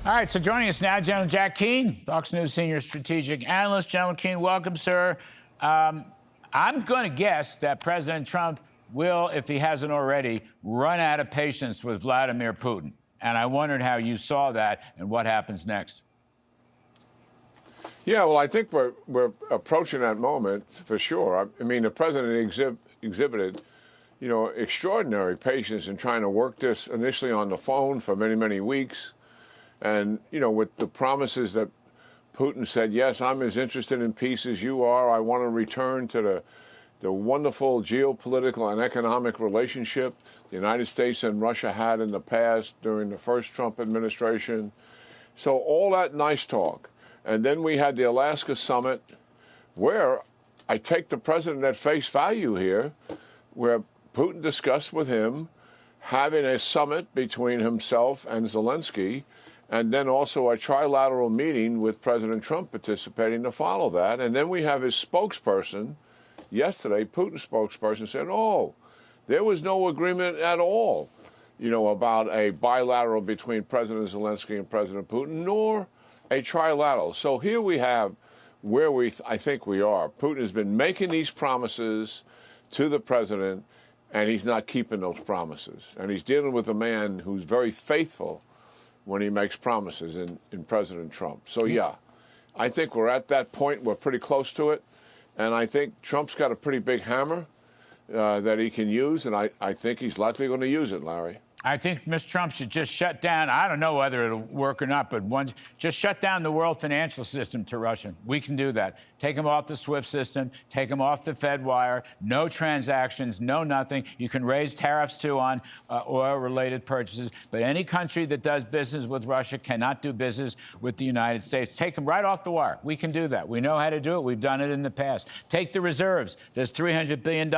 All right, so joining us now, General Jack Keane, Fox News senior strategic analyst. General Keane, welcome, sir. I'm going to guess that President Trump will, if he hasn't already, run out of patience with Vladimir Putin. And I wondered how you saw that and what happens next. Yeah, well, I think we're approaching that moment for sure. I mean, the president exhibited, extraordinary patience in trying to work this initially on the phone for many, many weeks. And, with the promises that Putin said, yes, I'm as interested in peace as you are. I want to return to the wonderful geopolitical and economic relationship the United States and Russia had in the past during the first Trump administration. So all that nice talk. And then we had the Alaska summit where I take the president at face value here, where Putin discussed with him having a summit between himself and Zelensky, and then also a trilateral meeting with President Trump participating to follow that. And then we have his spokesperson yesterday, Putin's spokesperson, said, oh, there was no agreement at all, about a bilateral between President Zelensky and President Putin, nor a trilateral. So here we have where I think we are. Putin has been making these promises to the president, and he's not keeping those promises. And he's dealing with a man who's very faithful when he makes promises in President Trump. So, yeah, I think we're at that point. We're pretty close to it. And I think Trump's got a pretty big hammer that he can use, and I think he's likely going to use it, Larry. I think Mr. Trump should just shut down, I don't know whether it'll work or not, but just shut down the world financial system to Russia. We can do that. Take them off the SWIFT system, take them off the Fed wire, no transactions, no nothing. You can raise tariffs, too, on oil-related purchases, but any country that does business with Russia cannot do business with the United States. Take them right off the wire. We can do that. We know how to do it. We've done it in the past. Take the reserves. There's $300 billion.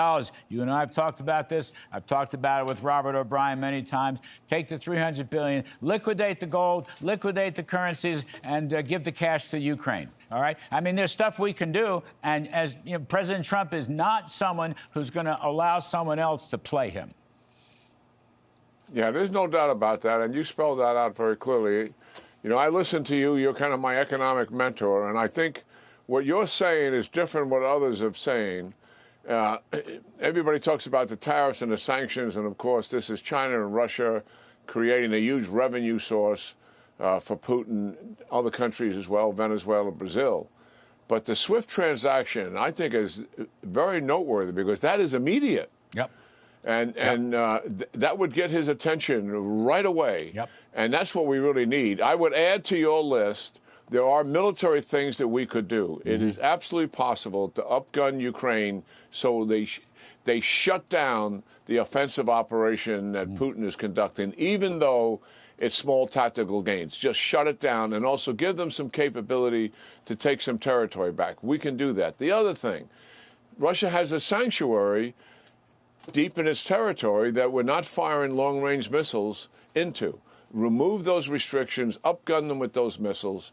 You and I have talked about this. I've talked about it with Robert O'Brien many times. Take the $300 billion, liquidate the gold, liquidate the currencies, and give the cash to Ukraine. All right? I mean, there's stuff we can do, and as President Trump is not someone who's going to allow someone else to play him. Yeah, there's no doubt about that, and you spelled that out very clearly. I listen to you. You're kind of my economic mentor, and I think what you're saying is different from what others have saying. Everybody talks about the tariffs and the sanctions, and of course, this is China and Russia creating a huge revenue source for Putin, other countries as well, Venezuela, Brazil. But the SWIFT transaction, I think, is very noteworthy because that is immediate. Yep. And that would get his attention right away. Yep. And that's what we really need. I would add to your list, there are military things that we could do. Mm-hmm. It is absolutely possible to upgun Ukraine so they shut down the offensive operation that Putin is conducting, even though it's small tactical gains. Just shut it down and also give them some capability to take some territory back. We can do that. The other thing, Russia has a sanctuary deep in its territory that we're not firing long-range missiles into. Remove those restrictions, upgun them with those missiles.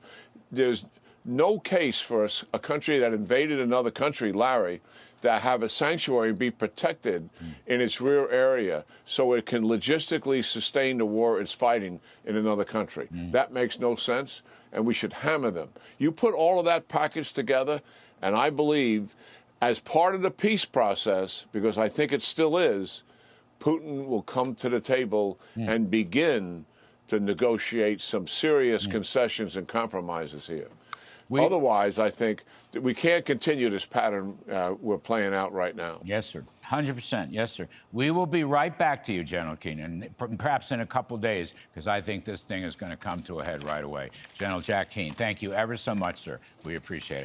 There's no case for a country that invaded another country, Larry, that have a sanctuary and be protected in its rear area so it can logistically sustain the war it's fighting in another country. That makes no sense, and we should hammer them. You put all of that package together, and I believe as part of the peace process, because I think it still is, Putin will come to the table and begin to negotiate some serious concessions and compromises here. Otherwise, I think that we can't continue this pattern we're playing out right now. Yes, sir. 100%. Yes, sir. We will be right back to you, General Keane, and perhaps in a couple days, because I think this thing is going to come to a head right away. General Jack Keane, thank you ever so much, sir. We appreciate it.